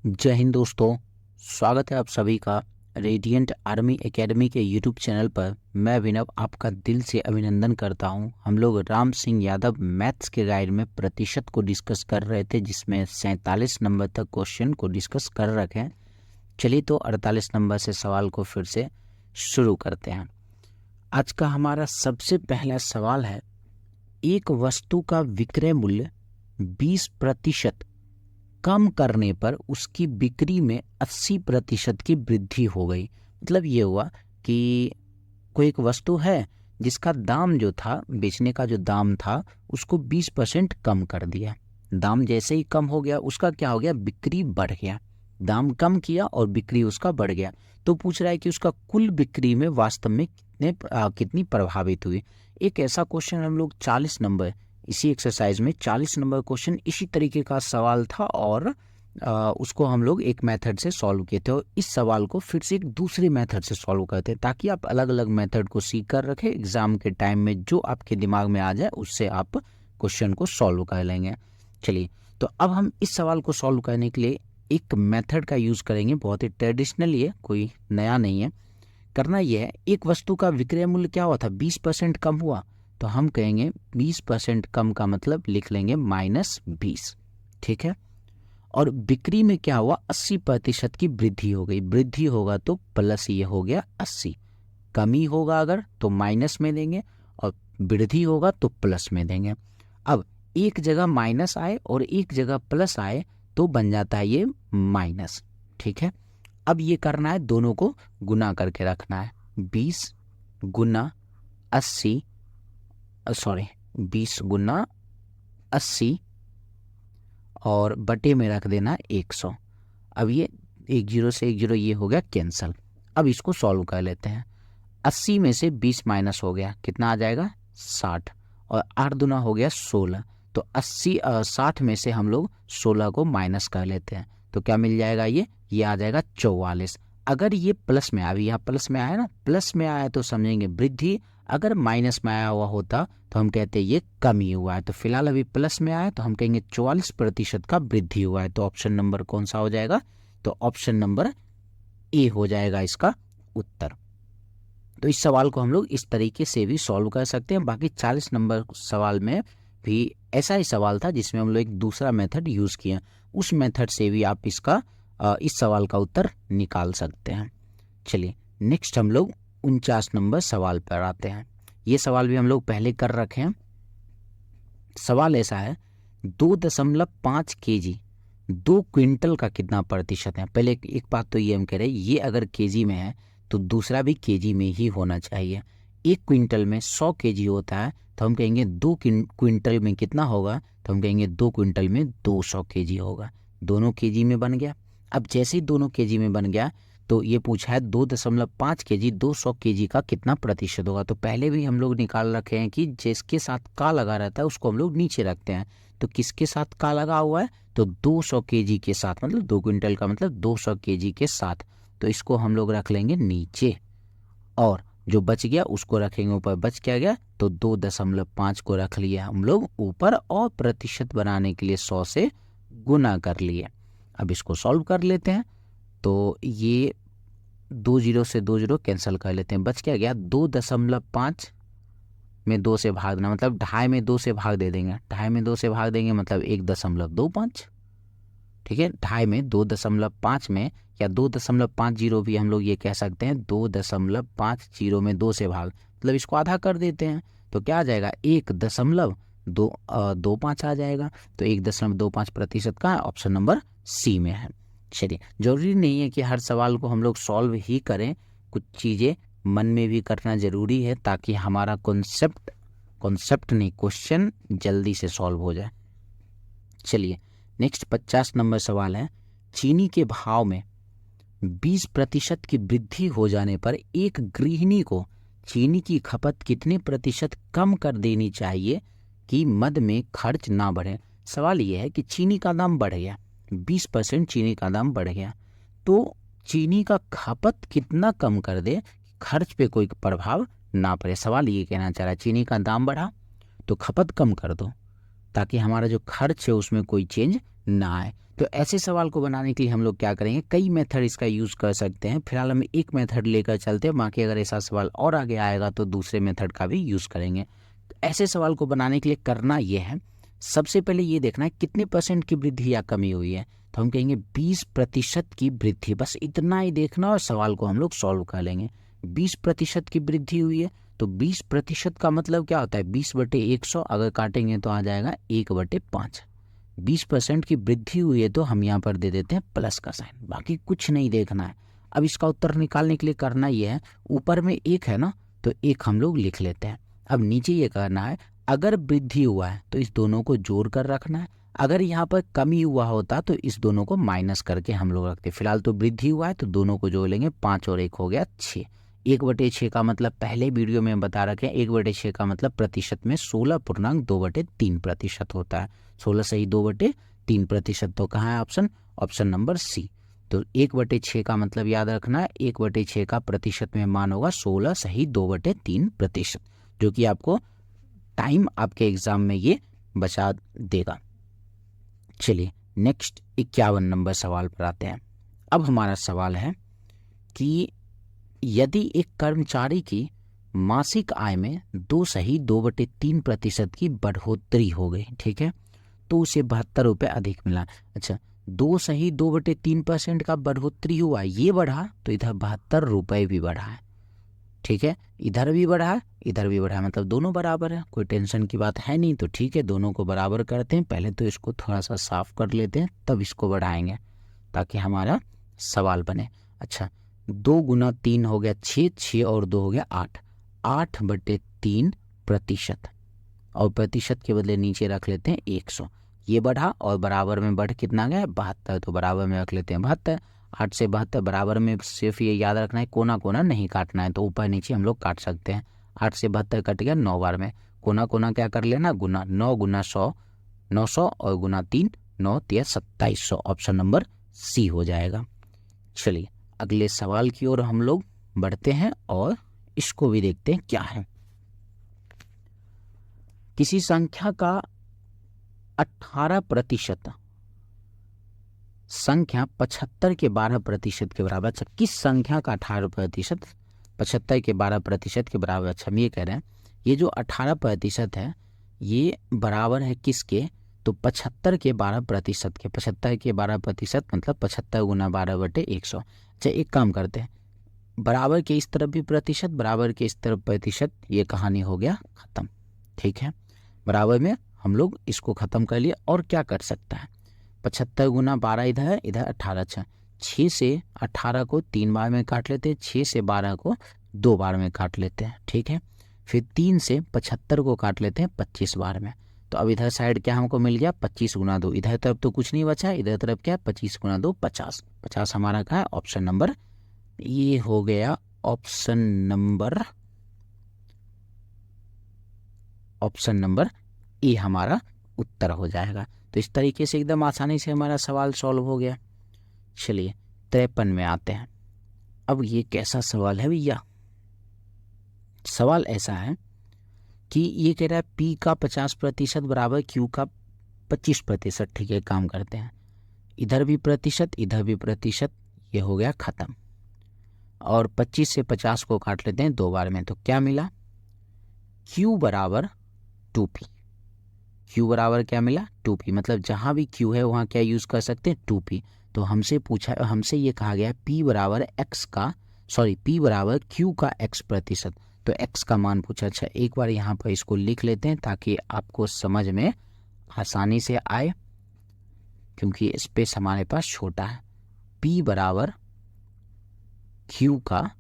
जय हिंद दोस्तों, स्वागत है आप सभी का रेडिएंट आर्मी एकेडमी के यूट्यूब चैनल पर। मैं अभिनव आपका दिल से अभिनंदन करता हूं। हम लोग राम सिंह यादव मैथ्स के गाइड में प्रतिशत को डिस्कस कर रहे थे, जिसमें 47 नंबर तक क्वेश्चन को डिस्कस कर रखे हैं। चलिए तो 48 नंबर से सवाल को फिर से शुरू करते हैं। आज का हमारा सबसे पहला सवाल है, एक वस्तु का विक्रय मूल्य 20% कम करने पर उसकी बिक्री में 80% की वृद्धि हो गई। मतलब ये हुआ कि कोई एक वस्तु है जिसका दाम जो था, बेचने का जो दाम था, उसको 20% कम कर दिया। दाम जैसे ही कम हो गया, उसका क्या हो गया, बिक्री बढ़ गया। दाम कम किया और बिक्री उसका बढ़ गया। तो पूछ रहा है कि उसका कुल बिक्री में वास्तव में कितनी प्रभावित हुई। एक ऐसा क्वेश्चन हम लोग 40 नंबर इसी एक्सरसाइज में 40 नंबर क्वेश्चन इसी तरीके का सवाल था और उसको हम लोग एक मेथड से सॉल्व किए थे। और इस सवाल को फिर से एक दूसरे मेथड से सॉल्व करते हैं, ताकि आप अलग अलग मेथड को सीख कर रखें। एग्जाम के टाइम में जो आपके दिमाग में आ जाए उससे आप क्वेश्चन को सॉल्व कर लेंगे। चलिए, तो अब हम इस सवाल को सॉल्व करने के लिए एक मेथड का यूज़ करेंगे। बहुत ही ट्रेडिशनल, ये कोई नया नहीं है। करना यह है, एक वस्तु का विक्रय मूल्य क्या हुआ था, 20% कम हुआ। तो हम कहेंगे 20% कम का मतलब लिख लेंगे -20, ठीक है। और बिक्री में क्या हुआ, 80% की वृद्धि हो गई। वृद्धि होगा तो प्लस ये हो गया 80, कमी होगा अगर तो माइनस में देंगे, और वृद्धि होगा तो प्लस में देंगे। अब एक जगह माइनस आए और एक जगह प्लस आए तो बन जाता है ये माइनस, ठीक है। अब ये करना है, दोनों को गुना करके रखना है। 20 गुना 80, 20 गुना 80 और बटे में रख देना 100। अब ये 1 0 से 1 0 ये हो गया कैंसल। अब इसको सॉल्व कर लेते हैं। 80 में से 20 माइनस हो गया, कितना आ जाएगा 60, और 8 दूना हो गया 16। तो 60 में से हम लोग 16 को माइनस कर लेते हैं, तो क्या मिल जाएगा, ये आ जाएगा 44। अगर ये प्लस में, अभी यहाँ प्लस में आया ना, प्लस में आया तो समझेंगे वृद्धि, अगर माइनस में आया हुआ होता तो हम कहते हैं ये कमी हुआ है। तो फिलहाल अभी प्लस में आया तो हम कहेंगे 44% का वृद्धि हुआ है। तो ऑप्शन नंबर कौन सा हो जाएगा, तो ऑप्शन नंबर ए हो जाएगा इसका उत्तर। तो इस सवाल को हम लोग इस तरीके से भी सॉल्व कर सकते हैं। बाकी 40 नंबर सवाल में भी ऐसा ही सवाल था जिसमें हम लोग एक दूसरा मेथड यूज़ किए, उस मेथड से भी आप इस सवाल का उत्तर निकाल सकते हैं। चलिए नेक्स्ट हम लोग 49 नंबर सवाल पर आते हैं। ये सवाल भी हम लोग पहले कर रखे हैं। सवाल ऐसा है, 2.5 kg 2 क्विंटल का कितना प्रतिशत है। पहले एक बात तो ये हम कह रहे हैं, ये अगर केजी में है तो दूसरा भी केजी में ही होना चाहिए। 1 क्विंटल में 100 kg होता है, तो हम कहेंगे 2 क्विंटल में कितना होगा, तो हम कहेंगे 2 क्विंटल में 200 kg होगा। दोनों केजी में बन गया। अब जैसे ही दोनों केजी में बन गया तो ये पूछा है 2.5 kg 200 kg का कितना प्रतिशत होगा। तो पहले भी हम लोग निकाल रखे हैं कि जिसके साथ का लगा रहता है उसको हम लोग नीचे रखते हैं। तो किसके साथ का लगा हुआ है, तो 200 kg के साथ, मतलब 2 क्विंटल का मतलब 200 kg के साथ। तो इसको हम लोग रख लेंगे नीचे, और जो बच गया उसको रखेंगे ऊपर। बच क्या गया, तो 2.5 को रख लिया हम लोग ऊपर, और प्रतिशत बनाने के लिए 100 से गुना कर लिए। अब इसको सॉल्व कर लेते हैं। तो ये 2 0 से 2 0 कैंसिल कर लेते हैं। बच क्या गया, 2.5 में 2 से भाग देना, मतलब 2.5 में 2 से भाग दे देंगे। 2.5 में 2 से भाग देंगे मतलब 1.25, ठीक है। 2.5 में 2.5 में, या 2.50 भी हम लोग ये कह सकते हैं। 2.50 में 2 से भाग, मतलब इसको आधा कर देते हैं। तो क्या आ जाएगा, 1.25 आ जाएगा। तो 1.25% का ऑप्शन नंबर सी में है। चलिए, जरूरी नहीं है कि हर सवाल को हम लोग सॉल्व ही करें, कुछ चीज़ें मन में भी करना जरूरी है, ताकि हमारा कॉन्सेप्ट नहीं, क्वेश्चन जल्दी से सॉल्व हो जाए। चलिए नेक्स्ट 50 नंबर सवाल है, चीनी के भाव में 20% की वृद्धि हो जाने पर एक गृहिणी को चीनी की खपत कितने प्रतिशत कम कर देनी चाहिए कि मद में खर्च ना बढ़े। सवाल यह है कि चीनी का दाम बढ़ गया, 20% चीनी का दाम बढ़ गया, तो चीनी का खपत कितना कम कर दे, खर्च पे कोई प्रभाव ना पड़े। सवाल ये कहना चाह रहा है, चीनी का दाम बढ़ा तो खपत कम कर दो, ताकि हमारा जो खर्च है उसमें कोई चेंज ना आए। तो ऐसे सवाल को बनाने के लिए हम लोग क्या करेंगे, कई मेथड इसका यूज़ कर सकते हैं। फिलहाल हम एक मेथड लेकर चलते हैं, बाकी अगर ऐसा सवाल और आगे आएगा तो दूसरे मेथड का भी यूज़ करेंगे। ऐसे सवाल को बनाने के लिए करना ये है, सबसे पहले ये देखना है कितने % की वृद्धि या कमी हुई है। तो हम कहेंगे 20% की वृद्धि, बस इतना ही देखना और सवाल को हम लोग सॉल्व कर लेंगे। 20% की वृद्धि हुई है तो 20% का मतलब क्या होता है, 20/100, अगर काटेंगे तो आ जाएगा 1/5। 20% की वृद्धि हुई है तो हम यहाँ पर दे देते हैं प्लस का साइन, बाकी कुछ नहीं देखना है। अब इसका उत्तर निकालने के लिए करना ये है, ऊपर में 1 है ना, तो 1 हम लोग लिख लेते हैं। अब नीचे ये करना है, अगर वृद्धि हुआ है तो इस दोनों को जोड़ कर रखना है, अगर यहाँ पर कमी हुआ होता तो इस दोनों को माइनस करके हम लोग रखते। फिलहाल तो वृद्धि हुआ है तो दोनों को जोड़ लेंगे, 5 और 1 हो गया 6। 1/6 का मतलब पहले वीडियो में बता रखे हैं, 1/6 का मतलब प्रतिशत में 16.2/3% होता है। 16 सही 2/3%, तो कहाँ है ऑप्शन नंबर सी। तो 1/6 का मतलब याद रखना है, 1/6 का प्रतिशत में मान होगा 16 सही 2/3%, जो कि आपको टाइम आपके एग्जाम में ये बचा देगा। चलिए नेक्स्ट 51 नंबर सवाल पर आते हैं। अब हमारा सवाल है कि यदि एक कर्मचारी की मासिक आय में 2 सही 2/3% की बढ़ोतरी हो गई, ठीक है, तो उसे 72 रुपये अधिक मिला। अच्छा, 2 सही 2/3% का बढ़ोतरी हुआ, ये बढ़ा तो इधर 72 रुपये भी बढ़ा है, ठीक है, इधर भी बढ़ा है इधर भी बढ़ा है, मतलब दोनों बराबर है, कोई टेंशन की बात है नहीं। तो ठीक है, दोनों को बराबर करते हैं। पहले तो इसको थोड़ा सा साफ कर लेते हैं, तब इसको बढ़ाएंगे ताकि हमारा सवाल बने। अच्छा, 2 गुना 3 हो गया 6, 6 और 2 हो गया 8, 8/3%, और प्रतिशत के बदले नीचे रख लेते हैं 100। ये बढ़ा और बराबर में बढ़ कितना गया 72, तो बराबर में रख लेते हैं 72। 8 से 72 बराबर में सिर्फ ये याद रखना है, कोना कोना नहीं काटना है, तो ऊपर नीचे हम लोग काट सकते हैं। 8 से 72 कट गया 9 बार में, कोना कोना क्या कर लेना, गुना, 9 गुना 100 900 और गुना 3 9 3 2700, ऑप्शन नंबर सी हो जाएगा। चलिए अगले सवाल की ओर हम लोग बढ़ते हैं और इसको भी देखते हैं क्या है। किसी संख्या का 18% संख्या 75 के 12% के बराबर। अच्छा, किस संख्या का 18% 75 के 12% के बराबर। अच्छा, हम ये कह रहे हैं ये जो 18% है ये बराबर है किसके, तो 75 के 12% के। 75 के 12% मतलब 75 गुना 12/100। अच्छा, एक काम करते हैं, बराबर के इस तरफ भी प्रतिशत, बराबर के इस तरफ प्रतिशत, ये कहानी हो गया खत्म, ठीक है। बराबर में हम लोग इसको खत्म कर लिए, और क्या कर सकता है, 75 गुना 12 इधर है, इधर 18। अच्छा, 6 से 18 को 3 बार में काट लेते हैं, 6 से 12 को 2 बार में काट लेते हैं, ठीक है। फिर 3 से 75 को काट लेते हैं 25 बार में। तो अब इधर साइड क्या हमको मिल गया, 25 गुना 2, इधर तरफ तो कुछ नहीं बचा है, इधर तरफ क्या है 25 गुना 2 50। 50 हमारा कहाँ है, ऑप्शन नंबर ये हो गया, ऑप्शन नंबर ए हमारा उत्तर हो जाएगा। तो इस तरीके से एकदम आसानी से हमारा सवाल सॉल्व हो गया। चलिए 53 में आते हैं। अब ये कैसा सवाल है भैया, सवाल ऐसा है कि ये कह रहा है P का 50% बराबर Q का 25%, ठीक है। काम करते हैं, इधर भी प्रतिशत इधर भी प्रतिशत, ये हो गया खत्म। और 25 से 50 को काट लेते हैं 2 बार में, तो क्या मिला, Q बराबर 2P। Q बराबर क्या मिला 2P, मतलब जहाँ भी Q है वहाँ क्या यूज़ कर सकते हैं 2P। तो हमसे ये कहा गया P बराबर Q का x%, तो x का मान पूछा। अच्छा, एक बार यहाँ पर इसको लिख लेते हैं ताकि आपको समझ में आसानी से आए, क्योंकि स्पेस हमारे पास छोटा है। P बराबर Q का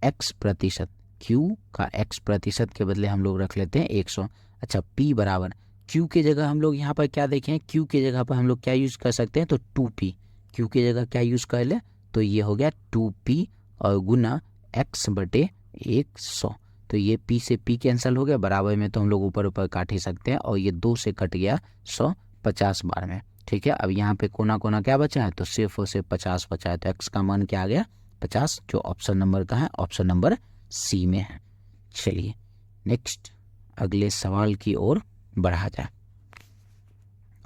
x%, Q का x% के बदले हम लोग रख लेते हैं 100। अच्छा, P बराबर Q के जगह हम लोग यहाँ पर क्या देखें, Q के जगह पर हम लोग क्या यूज़ कर सकते हैं, तो 2P। Q के जगह क्या यूज़ कर ले, तो ये हो गया 2P और गुना x/100। तो ये P से P कैंसिल हो गया, बराबर में तो हम लोग ऊपर ऊपर काट ही सकते हैं, और ये 2 से कट गया 100 50 बार में, ठीक है। अब यहाँ पे कोना कोना क्या बचा है, तो सिर्फ और सिर्फ 50 बचा है, तो x का मान क्या आ गया 50, जो ऑप्शन नंबर का है, ऑप्शन नंबर सी में है। चलिए नेक्स्ट अगले सवाल की ओर बढ़ा जाए।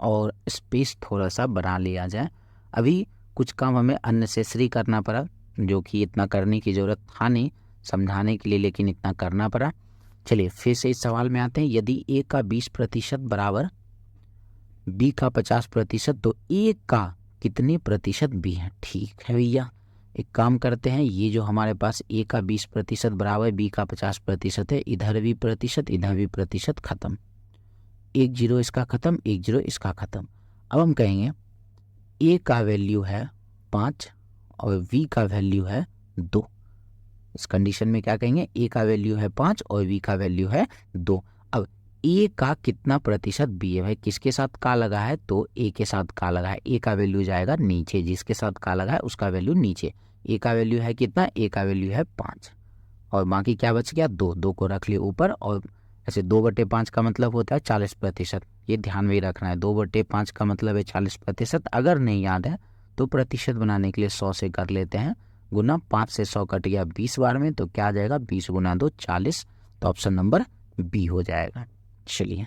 और स्पेस थोड़ा सा बढ़ा लिया जाए। अभी कुछ काम हमें अननेसेसरी करना पड़ा, जो कि इतना करने की ज़रूरत था नहीं समझाने के लिए, लेकिन इतना करना पड़ा। चलिए फिर से इस सवाल में आते हैं। यदि a का 20% बराबर b का 50%, तो a का कितने प्रतिशत b है? ठीक है भैया, एक काम करते हैं, ये जो हमारे पास a का 20% बराबर b का 50% है, इधर भी प्रतिशत इधर भी प्रतिशत, खत्म। एक जीरो इसका खत्म, एक जीरो इसका खत्म। अब हम कहेंगे a का वैल्यू है 5 और v का वैल्यू है 2। इस कंडीशन में क्या कहेंगे? a का वैल्यू है 5 और v का वैल्यू है 2। अब a का कितना प्रतिशत b है? भाई किसके साथ का लगा है? तो a के साथ का लगा है, a का वैल्यू जाएगा नीचे, जिसके साथ का लगा है उसका वैल्यू नीचे। a का वैल्यू है कितना? a का वैल्यू है 5 और बाकी क्या बच गया? 2। 2 को रख लिए ऊपर, और ऐसे 2/5 का मतलब होता है 40%। ये ध्यान में ही रखना है, 2/5 का मतलब है 40%। अगर नहीं याद है तो प्रतिशत बनाने के लिए 100 से कर लेते हैं गुना। 5 से 100 कट गया 20 बार में, तो क्या आ जाएगा? 20 गुना 2 40। तो ऑप्शन नंबर बी हो जाएगा। चलिए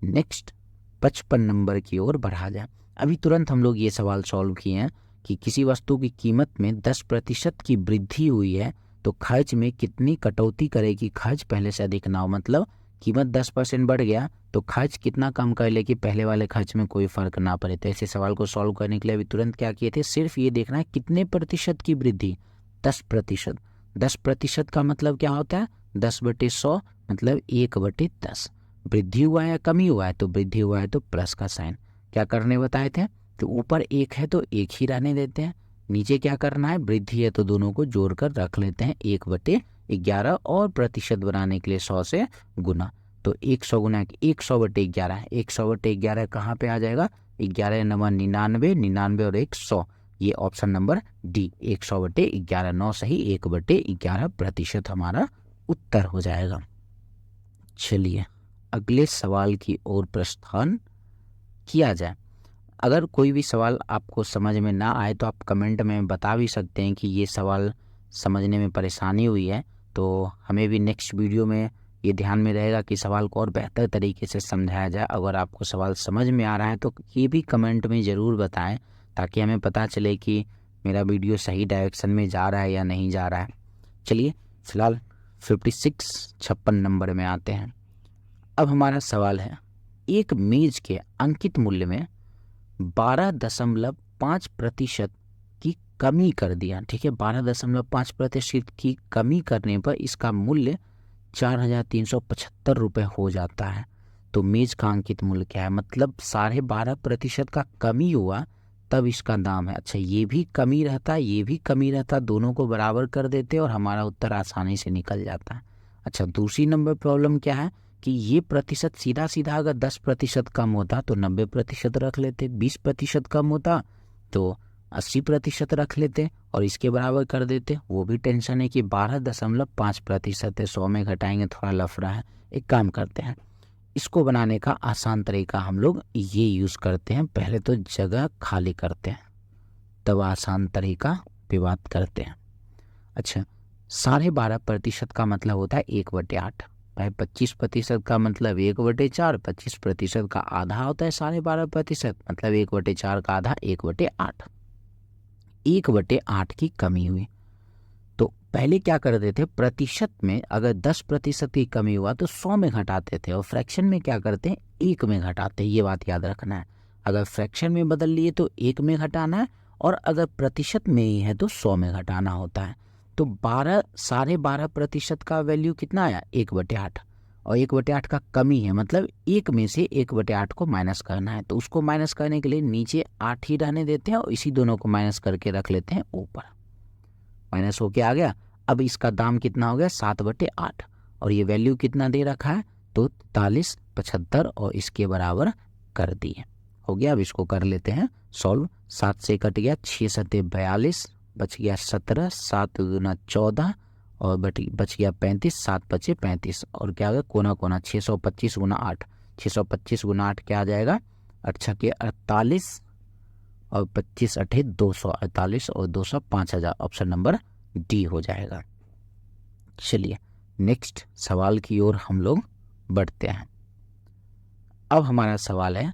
नेक्स्ट 55 नंबर की ओर बढ़ा जाए। अभी तुरंत हम लोग ये सवाल सॉल्व किए हैं कि किसी वस्तु की कीमत में 10% की वृद्धि हुई है तो खर्च में कितनी कटौती करेगी? खर्च पहले से अधिक ना हो, मतलब कीमत 10% बढ़ गया तो खर्च कितना कम कर ले कि पहले वाले खर्च में कोई फर्क ना पड़े। तो ऐसे सवाल को सॉल्व करने के लिए अभी तुरंत क्या किए थे? सिर्फ ये देखना है कितने प्रतिशत की वृद्धि? 10%। 10% का मतलब क्या होता है? 10/100 मतलब 1/10। वृद्धि हुआ है या कमी हुआ है? तो वृद्धि हुआ है तो प्लस का साइन। क्या करने बताए थे? तो ऊपर 1 है तो 1 ही रहने देते हैं, नीचे क्या करना है? वृद्धि है तो दोनों को जोड़कर रख लेते हैं 1/11, और प्रतिशत बनाने के लिए 100 से गुना। तो 100 गुना 100/11 है, 100/11 कहाँ पे आ जाएगा? 11 नंबर 99, 99 और 100, ये ऑप्शन नंबर डी 100/11। 9 सही 1/11 प्रतिशत हमारा उत्तर हो जाएगा। चलिए अगले सवाल की ओर प्रस्थान किया जाए। अगर कोई भी सवाल आपको समझ में ना आए तो आप कमेंट में बता भी सकते हैं कि ये सवाल समझने में परेशानी हुई है, तो हमें भी नेक्स्ट वीडियो में ये ध्यान में रहेगा कि सवाल को और बेहतर तरीके से समझाया जाए। अगर आपको सवाल समझ में आ रहा है तो ये भी कमेंट में ज़रूर बताएं, ताकि हमें पता चले कि मेरा वीडियो सही डायरेक्शन में जा रहा है या नहीं जा रहा है। चलिए फिलहाल 56 नंबर में आते हैं। अब हमारा सवाल है, एक मेज के अंकित मूल्य में 12.5% की कमी कर दिया। ठीक है, 12.5% की कमी करने पर इसका मूल्य 4,375 रुपये हो जाता है। तो मेज का अंकित मूल्य क्या है? मतलब 12.5% का कमी हुआ तब इसका दाम है। अच्छा, ये भी कमी रहता, ये भी कमी रहता, दोनों को बराबर कर देते और हमारा उत्तर आसानी से निकल जाता है। अच्छा, दूसरी नंबर प्रॉब्लम क्या है कि ये प्रतिशत सीधा सीधा अगर 10% कम होता तो 90% रख लेते, 20% कम होता तो 80% रख लेते और इसके बराबर कर देते। वो भी टेंशन है कि 12.5% है, 100 में घटाएंगे थोड़ा लफड़ा है। एक काम करते हैं, इसको बनाने का आसान तरीका हम लोग ये यूज़ करते हैं। पहले तो जगह खाली करते हैं, तब आसान तरीका पे बात करते हैं। अच्छा, 12.5% का मतलब होता है 1/8। भाई 25% का मतलब 1/4, 25% का आधा होता है 12.5%, मतलब 1/4 का आधा 1/8। 1/8 की कमी हुई तो पहले क्या कर देते? प्रतिशत में अगर 10% की कमी हुआ तो 100 में घटाते थे, और फ्रैक्शन में क्या करते हैं? 1 में घटाते हैं। ये बात याद रखना है, अगर फ्रैक्शन में बदल लिए तो 1 में घटाना है, और अगर प्रतिशत में ही है तो 100 में घटाना होता है। तो 12.5% का वैल्यू कितना आया? 1/8, और 1/8 का कमी है मतलब 1 में से 1/8 को माइनस करना है। तो उसको माइनस करने के लिए नीचे 8 ही रहने देते हैं और इसी दोनों को माइनस करके रख लेते हैं ऊपर। माइनस होके आ गया। अब इसका दाम कितना हो गया? 7/8, और ये वैल्यू कितना दे रखा है? तो 43.75, और इसके बराबर कर दिए। हो गया। अब इसको कर लेते हैं सॉल्व। 7 से कट गया, 6 सते 42, बच गया 17, 7 दूना 14, और बच गया 35, 7 बचे 35, और क्या हो गया? कोना कोना 625 गुना 8, 625 गुना 8 क्या आ जाएगा? 8 के 48, और 25 8 248, और 200 5,000। ऑप्शन नंबर डी हो जाएगा। चलिए नेक्स्ट सवाल की ओर हम लोग बढ़ते हैं। अब हमारा सवाल है,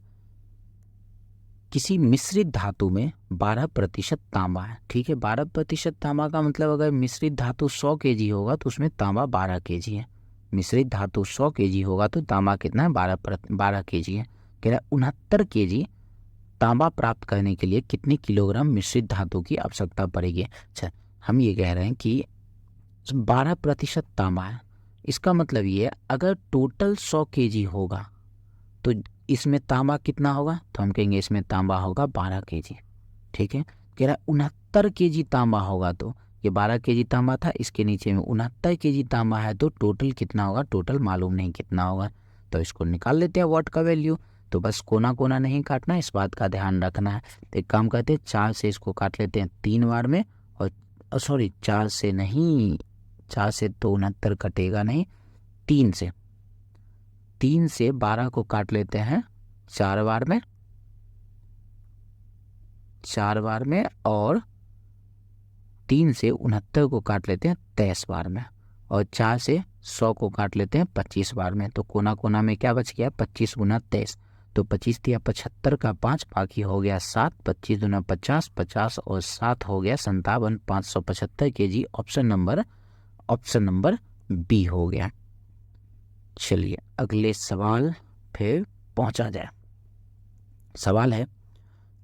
किसी मिश्रित धातु में 12% तांबा है। ठीक है, 12% तांबा का मतलब अगर मिश्रित धातु 100 kg होगा तो उसमें तांबा 12 kg है। मिश्रित धातु 100 kg होगा तो तांबा कितना है, 12 kg है। कह रहा है 69 kg तांबा प्राप्त करने के लिए कितने किलोग्राम मिश्रित धातु की आवश्यकता पड़ेगी। अच्छा, हम ये कह रहे हैं कि 12% तांबा है, इसका मतलब ये है अगर टोटल 100 kg होगा तो इसमें तांबा कितना होगा, तो हम कहेंगे इसमें तांबा होगा 12 kg। ठीक है, कह रहा है 69 kg तांबा होगा, तो ये 12 kg तांबा था, इसके नीचे में 69 kg तांबा है, तो टोटल कितना होगा, टोटल मालूम नहीं कितना होगा, तो इसको निकाल लेते हैं वॉट का वैल्यू। तो बस कोना कोना नहीं काटना, इस बात का ध्यान रखना है। तो एक काम करते हैं, 4 से इसको काट लेते हैं 3 बार में, और सॉरी 4 से नहीं, 4 से तो 69 कटेगा नहीं, 3 से 12 को काट लेते हैं 4 बार में, 4 बार में, और 3 से 69 को काट लेते हैं 23 बार में, और 4 से 100 को काट लेते हैं 25 बार में। तो कोना कोना में क्या बच गया, 25 गुना 23, तो 25 दिया 75 का 5, बाकी हो गया 7, 25 दूना 50, 50 और 7 हो गया 57, 575 kg। ऑप्शन नंबर बी हो गया। चलिए अगले सवाल पे पहुंचा जाए। सवाल है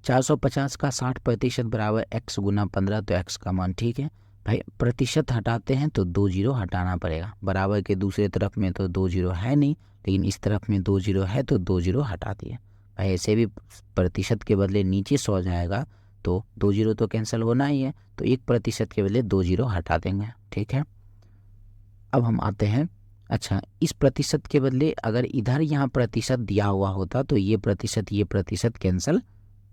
450 का 60% बराबर x गुना 15, तो x का मान। ठीक है भाई, प्रतिशत हटाते हैं तो 2 जीरो हटाना पड़ेगा। बराबर के दूसरे तरफ में तो 2 जीरो है नहीं, लेकिन इस तरफ में 2 जीरो है, तो 2 जीरो हटा दिए भाई। ऐसे भी प्रतिशत के बदले नीचे 100 जाएगा तो 2 जीरो तो कैंसिल होना ही है, तो 1% के बदले 2 जीरो हटा देंगे। ठीक है, अब हम आते हैं, अच्छा इस प्रतिशत के बदले अगर इधर यहाँ प्रतिशत दिया हुआ होता तो ये प्रतिशत कैंसिल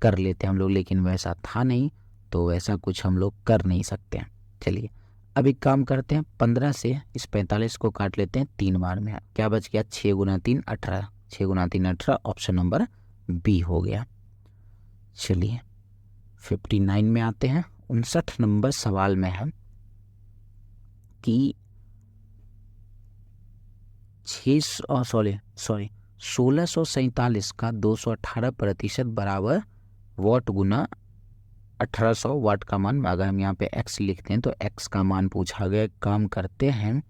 कर लेते हम लोग, लेकिन वैसा था नहीं, तो वैसा कुछ हम लोग कर नहीं सकते हैं। चलिए अब एक काम करते हैं, 15 से इस 45 को काट लेते हैं 3 बार में, क्या बच गया, 6 गुना 3 18, 6 गुना 3 18, ऑप्शन नंबर बी हो गया। चलिए 59 में आते हैं। 59 नंबर सवाल में है कि 1647 का 218% बराबर वाट गुना 1800 वाट का मान। अगर हम यहाँ पे x लिखते हैं तो x का मान पूछा गया। काम करते हैं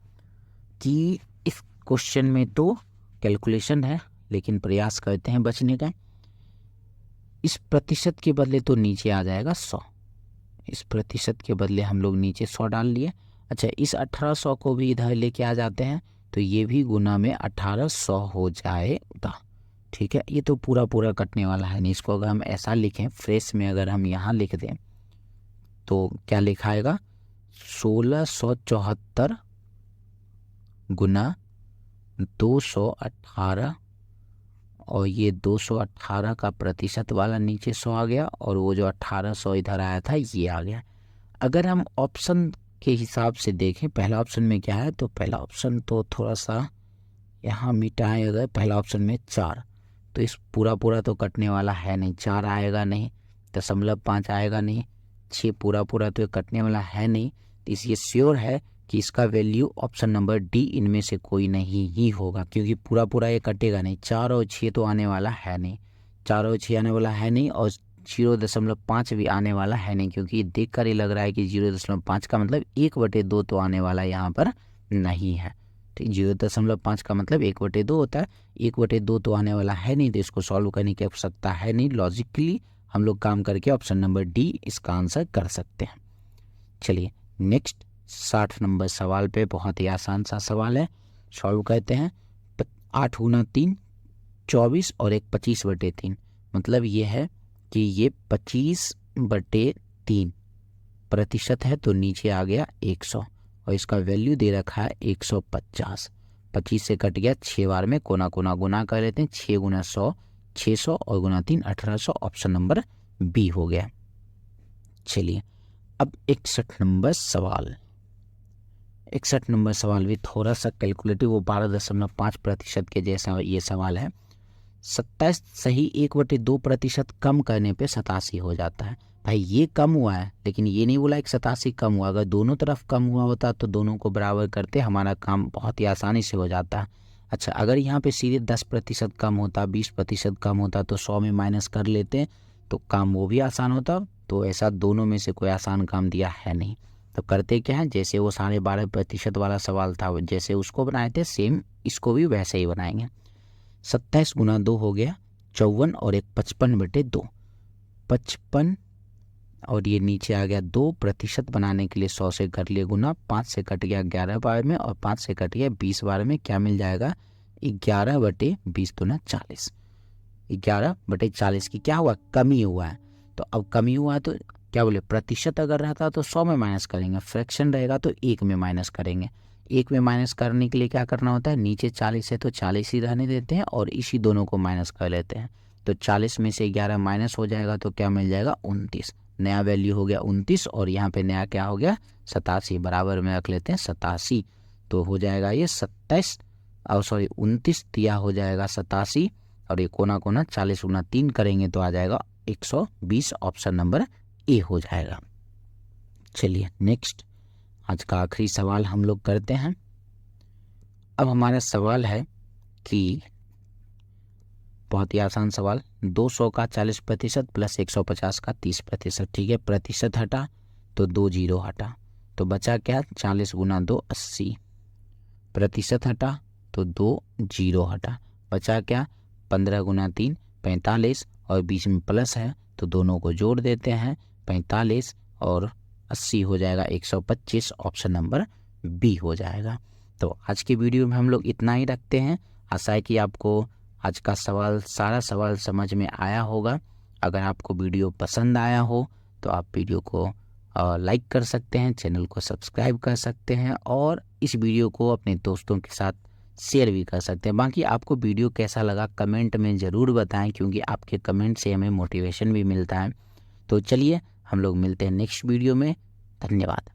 कि इस क्वेश्चन में तो कैलकुलेशन है, लेकिन प्रयास करते हैं बचने का। इस प्रतिशत के बदले तो नीचे आ जाएगा 100, इस प्रतिशत के बदले हम लोग नीचे 100 डाल लिए। अच्छा इस 1800 को भी इधर लेके आ जाते हैं, तो ये भी गुना में 1800 हो जाएगा। ठीक है, ये तो पूरा पूरा कटने वाला है नहीं। इसको अगर हम ऐसा लिखें फ्रेश में, अगर हम यहाँ लिख दें तो क्या लिखाएगा, 1674 गुना 218, और ये 218 का प्रतिशत वाला नीचे 100 आ गया, और वो जो 1800 इधर आया था ये आ गया। अगर हम ऑप्शन के हिसाब से देखें, पहला ऑप्शन में क्या है, तो पहला ऑप्शन तो थोड़ा सा यहाँ मिटाएं। अगर पहला ऑप्शन में 4, तो इस पूरा पूरा तो कटने वाला है नहीं, 4 आएगा नहीं, 0.5 आएगा नहीं, 6 पूरा पूरा तो कटने वाला है नहीं, तो इसलिए श्योर है कि इसका वैल्यू ऑप्शन नंबर डी इनमें से कोई नहीं ही होगा, क्योंकि पूरा पूरा ये कटेगा नहीं। 4 और 6 तो आने वाला है नहीं, 4 और 6 आने वाला है नहीं, और 0.5 भी आने वाला है नहीं, क्योंकि देख कर ही लग रहा है कि 0.5 का मतलब 1/2 तो आने वाला यहाँ पर नहीं है। ठीक, 0.5 का मतलब 1/2 होता है, 1/2 तो आने वाला है नहीं, तो इसको सॉल्व करने की आवश्यकता है नहीं। लॉजिकली हम लोग काम करके ऑप्शन नंबर डी इसका आंसर कर सकते हैं। चलिए नेक्स्ट 60 नंबर सवाल पे बहुत ही आसान सा सवाल है, सॉल्व करते हैं। 8 गुना 3 24 और एक 25/3, मतलब ये है कि ये 25/3 प्रतिशत है, तो नीचे आ गया 100, और इसका वैल्यू दे रखा है 150। 25 से कट गया 6 बार में, कोना कोना गुना कर लेते हैं, 6 गुना 100 600, और गुना 3 1800, ऑप्शन नंबर बी हो गया। चलिए अब 61 नंबर सवाल, 61 नंबर सवाल भी थोड़ा सा कैलकुलेटिव, वो 12.5% के जैसा ये सवाल है। 27 सही 1/2% कम करने पे 87 हो जाता है। भाई ये कम हुआ है, लेकिन ये नहीं बोला कि 87 कम हुआ। अगर दोनों तरफ कम हुआ होता तो दोनों को बराबर करते हमारा काम बहुत ही आसानी से हो जाता है। अच्छा अगर यहाँ पे सीधे 10% कम होता, 20% कम होता, तो 100 में माइनस कर लेते हैं, तो काम वो भी आसान होता। तो ऐसा दोनों में से कोई आसान काम दिया है नहीं। तो करते क्या है, जैसे वो 12.5% वाला सवाल था जैसे उसको बनाए थे सेम इसको भी वैसे ही बनाएंगे। 27 गुना 2 हो गया 54 और एक 55/2। 55 और ये नीचे आ गया 2% बनाने के लिए 100 से कर लिए गुना, 5 से कट गया 11 बार में और 5 से कट गया 20 बार में। क्या मिल जाएगा 11/20 दूना 40। 11/40 की क्या हुआ, कमी हुआ है। तो अब कमी हुआ है तो क्या बोले, प्रतिशत अगर रहता तो 100 में माइनस करेंगे, फ्रैक्शन रहेगा तो 1 में माइनस करेंगे। 1 में माइनस करने के लिए क्या करना होता है, नीचे 40 है तो 40 ही रहने देते हैं और इसी दोनों को माइनस कर लेते हैं। तो 40 में से 11 माइनस हो जाएगा तो क्या मिल जाएगा 29। नया वैल्यू हो गया 29 और यहाँ पे नया क्या हो गया 87, बराबर में रख लेते हैं 87। तो हो जाएगा ये 29 दिया हो जाएगा 87 और ये कोना कोना 40 गुना 3 करेंगे तो आ जाएगा 120। ऑप्शन नंबर ए हो जाएगा। चलिए नेक्स्ट आज का आखिरी सवाल हम लोग करते हैं। अब हमारा सवाल है कि बहुत ही आसान सवाल, 200 का 40% प्लस 150 का 30%। ठीक है, प्रतिशत हटा तो 2 जीरो हटा तो बचा क्या 40 गुना 2 80। प्रतिशत हटा तो 2 जीरो हटा, बचा क्या 15 गुना 3 45 और बीच में प्लस है तो दोनों को जोड़ देते हैं 45 और 80 हो जाएगा 125। ऑप्शन नंबर बी हो जाएगा। तो आज की वीडियो में हम लोग इतना ही रखते हैं। आशा है कि आपको आज का सारा सवाल समझ में आया होगा। अगर आपको वीडियो पसंद आया हो तो आप वीडियो को लाइक कर सकते हैं, चैनल को सब्सक्राइब कर सकते हैं और इस वीडियो को अपने दोस्तों के साथ शेयर भी कर सकते हैं। बाकी आपको वीडियो कैसा लगा कमेंट में ज़रूर बताएं, क्योंकि आपके कमेंट से हमें मोटिवेशन भी मिलता है। तो चलिए हम लोग मिलते हैं नेक्स्ट वीडियो में। धन्यवाद।